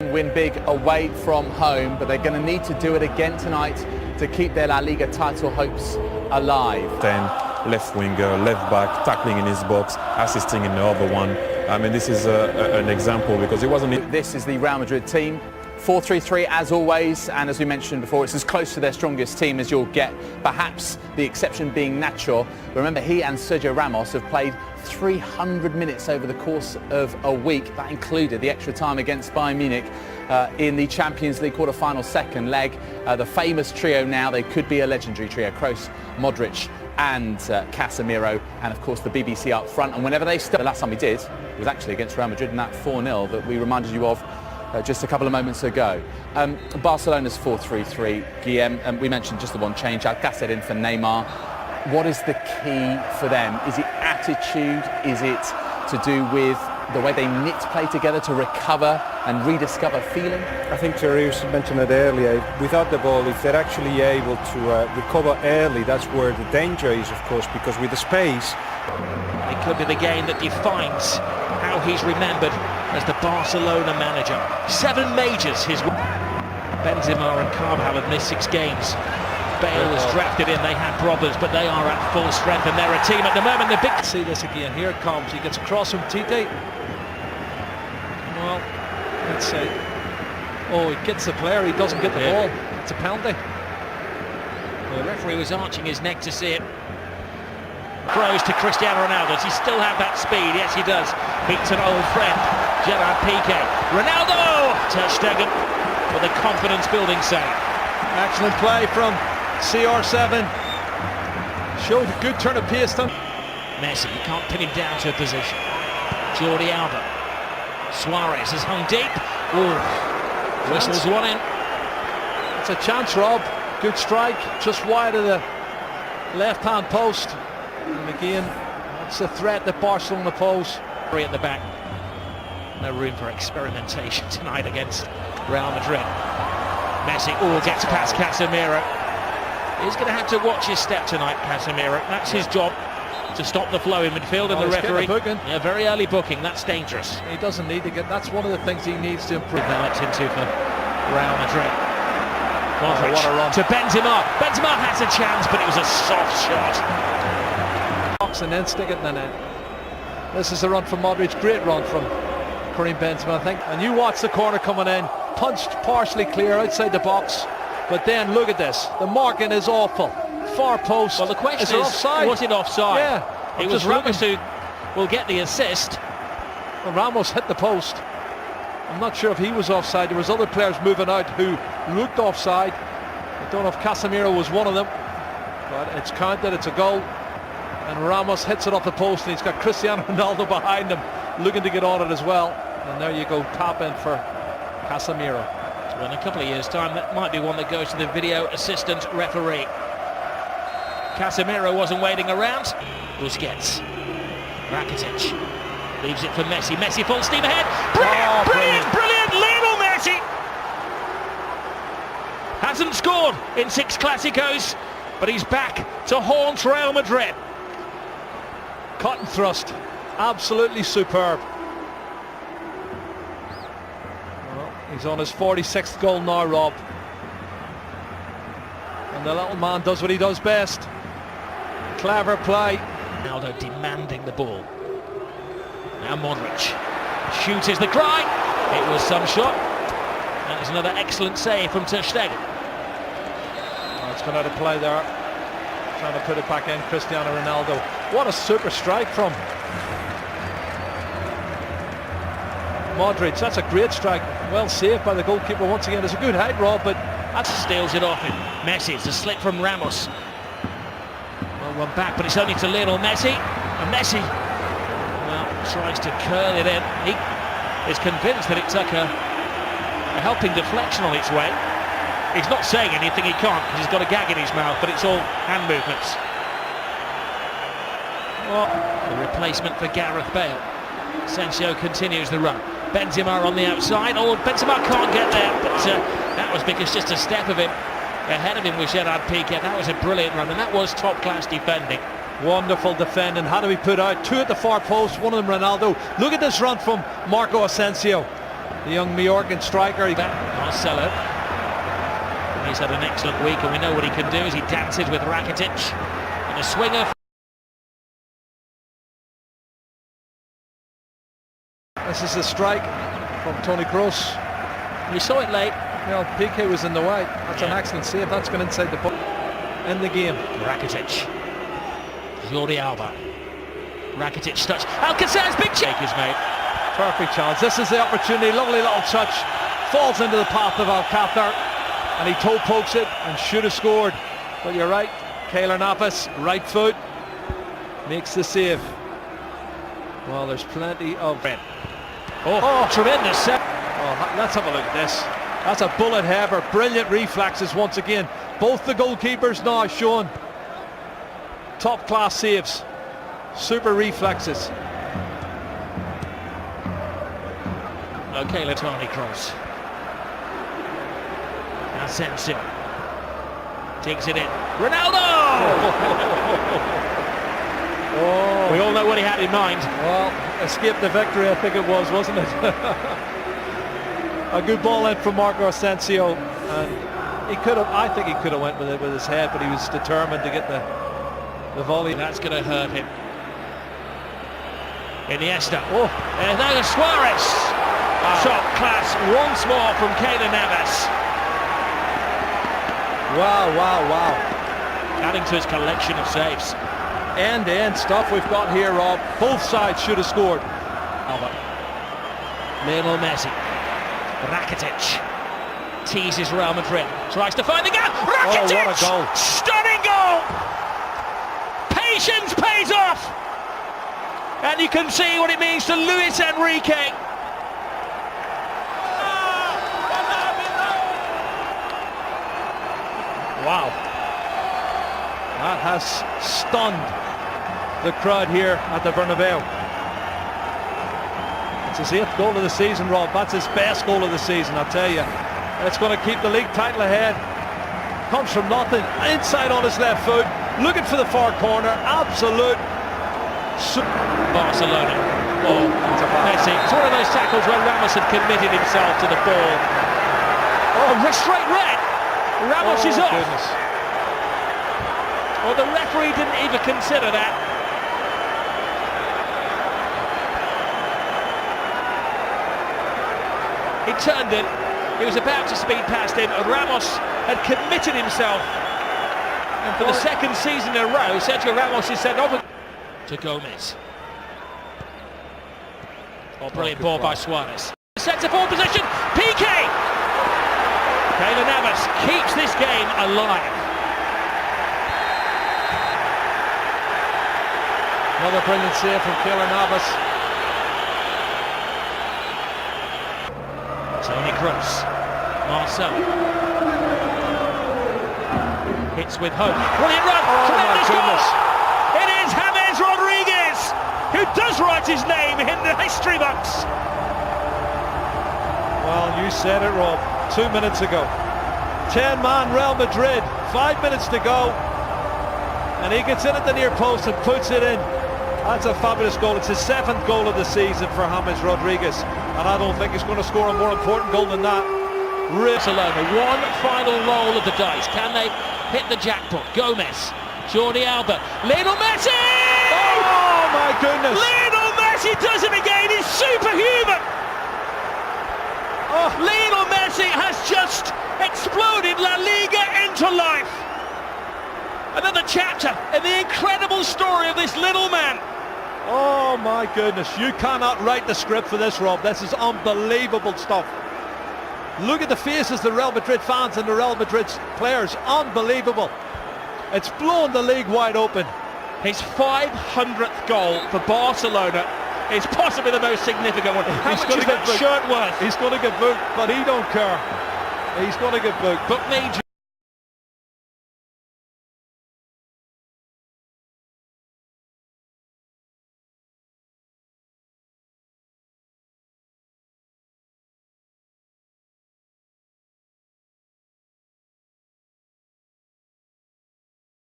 Win big away from home, but they're going to need to do it again tonight to keep their La Liga title hopes alive. 10, left winger, left back, tackling in his box, assisting in the other one. I mean, this is an example because it wasn't... This is the Real Madrid team. 4-3-3 as always, and as we mentioned before, it's as close to their strongest team as you'll get, perhaps the exception being Nacho. Remember, he and Sergio Ramos have played 300 minutes over the course of a week. That included the extra time against Bayern Munich in the Champions League quarter-final second leg. The famous trio now, they could be a legendary trio, Kroos, Modric and Casemiro, and of course the BBC up front. And whenever they start, the last time we did was actually against Real Madrid in that 4-0 that we reminded you of just a couple of moments ago. Barcelona's 4-3-3, Guillem, we mentioned just the one change, Alcácer in for Neymar. What is the key for them? Is it attitude? Is it to do with the way they knit play together to recover and rediscover feeling? I think Therese mentioned it earlier. Without the ball, if they're actually able to recover early, that's where the danger is, of course, because with the space... It could be the game that defines how he's remembered as the Barcelona manager. 7 majors his... Benzema and Carvajal have missed 6 games. Bale was drafted in, they had problems, but they are at full strength and they're a team at the moment. The big... See this again, here it comes, he gets across from Tite. Well, let's say, oh, he gets the player, he doesn't get the ball. It's a penalty. The referee was arching his neck to see it. Throws to Cristiano Ronaldo. Does he still have that speed? Yes, he does. Beats an old friend, Gerard Piqué. Ronaldo! Ter Stegen with a confidence-building save. Excellent play from CR7. Showed a good turn of pace. Messi, you can't pin him down to a position. Jordi Alba. Suarez has hung deep. Ooh. Whistles one in. It's a chance, Rob. Good strike, just wide of the left-hand post. And again, that's the threat that Barcelona pose. At the back. No room for experimentation tonight against Real Madrid. Messi gets past Casemiro. He's going to have to watch his step tonight, Casemiro. That's his job, to stop the flow in midfield, and the referee. Yeah, very early booking. That's dangerous. He doesn't need to get. That's one of the things he needs to improve. Developed into for Real Madrid. Modric what a run to Benzema. Benzema has a chance, but it was a soft shot. And then stick it in the net. This is a run from Modric. Great run from Karim Benzema, I think. And you watch the corner coming in, punched partially clear outside the box. But then look at this. The marking is awful. Far post. Well, the question is, offside? Was it offside? Yeah. It was Ramos who will get the assist. Well, Ramos hit the post. I'm not sure if he was offside. There was other players moving out who looked offside. I don't know if Casemiro was one of them. But it's counted. It's a goal. And Ramos hits it off the post, and he's got Cristiano Ronaldo behind him looking to get on it as well. And there you go, tap in for Casemiro. Well, in a couple of years' time, that might be one that goes to the video assistant referee. Casemiro wasn't waiting around. Busquets. Rakitic leaves it for Messi. Messi full steam ahead. Brilliant! Lionel Messi hasn't scored in 6 Clásicos, but he's back to haunt Real Madrid. Cut and thrust, absolutely superb. Well, he's on his 46th goal now, Rob. And the little man does what he does best. Clever play. Ronaldo demanding the ball. Now Modric. Shoot is the cry. It was some shot. That was another excellent save from Ter Stegen. Oh, it's gone out of play there. Trying to put it back in, Cristiano Ronaldo. What a super strike from Modric. That's a great strike. Well saved by the goalkeeper once again. It's a good height, Rob, but that steals it off him. Messi, it's a slip from Ramos. Well, one back, but it's only to Lionel Messi. And Messi, well, tries to curl it in. He is convinced that it took a helping deflection on its way. He's not saying anything, he can't, because he's got a gag in his mouth, but it's all hand movements. Well, the replacement for Gareth Bale. Asensio continues the run. Benzema on the outside. Oh, Benzema can't get there, but that was because just a step of him ahead of him was Gerard Piqué. That was a brilliant run, and that was top-class defending. Wonderful defending. How do we put out? 2 at the far post, one of them Ronaldo. Look at this run from Marco Asensio. the young Majorcan striker. Marcelo. He's had an excellent week, and we know what he can do as he dances with Rakitic. And a swinger. This is a strike from Toni Kroos. We saw it late. Well, Piqué was in the way. That's an excellent save. That's gone inside the post. In the game. Rakitic. Jordi Alba. Rakitic touch. Alcacer's big check is made. Perfect chance. This is the opportunity. Lovely little touch. Falls into the path of Alcacer. And he toe pokes it and should have scored. But you're right. Keylor Navas, right foot. Makes the save. Well, there's plenty of... Oh, tremendous. Oh, let's have a look at this. That's a bullet header. Brilliant reflexes once again. Both the goalkeepers now showing top class saves. Super reflexes. Okay, Toni Kroos. Asensio. Takes it in. Ronaldo! Oh. We all know what he had in mind. Well, escape the victory, I think it was, wasn't it? A good ball in from Marco Asensio, and he could have. I think he could have went with it with his head, but he was determined to get the volley. That's going to hurt him. Iniesta. Oh, and there's Suarez. Wow. Shot class once more from Keylor Navas. Wow, wow, wow. Adding to his collection of saves. End-to-end stuff we've got here, Rob. Both sides should have scored. Albert. Lionel Messi. Rakitic. Teases Real Madrid. Tries to find the gap. Rakitic! Oh, what a goal. Stunning goal! Patience pays off! And you can see what it means to Luis Enrique. Wow. That has stunned the crowd here at the Bernabeu. It's his 8th goal of the season, Rob. That's his best goal of the season, I tell you. It's going to keep the league title ahead. Comes from nothing. Inside on his left foot. Looking for the far corner. Absolute. Barcelona. Oh, Messi. It's one of those tackles where Ramos had committed himself to the ball. Oh, straight red. Ramos is off. Goodness. Well, the referee didn't even consider that. He turned it. He was about to speed past him, and Ramos had committed himself. And for the second season in a row, Sergio Ramos is sent off to Gomez. Oh, brilliant ball by Suarez. Centre forward position. Piqué. Keylor Navas keeps this game alive. Another brilliant save from Keylor Navas. Toni Kroos. Marcelo. Hits with hope. Brilliant run. Tremendous goal. It is James Rodriguez who does write his name in the history books. Well, you said it, Rob. 2 minutes ago. 10-man Real Madrid. 5 minutes to go. And he gets in at the near post and puts it in. That's a fabulous goal. It's his 7th goal of the season for James Rodriguez, and I don't think he's going to score a more important goal than that. Barcelona, one final roll of the dice. Can they hit the jackpot? Gomez, Jordi Alba, Lionel Messi! Oh my goodness! Lionel Messi does it again. He's superhuman. Oh, Lionel Messi has just exploded La Liga into life. Another chapter in the incredible story of this little man. Oh my goodness, you cannot write the script for this, Rob. This is unbelievable stuff. Look at the faces of the Real Madrid fans and the Real Madrid players. Unbelievable. It's blown the league wide open. His 500th goal for Barcelona is possibly the most significant one. How much is that shirt worth? He's going to get booked, but he don't care. He's going to get booked. Book me,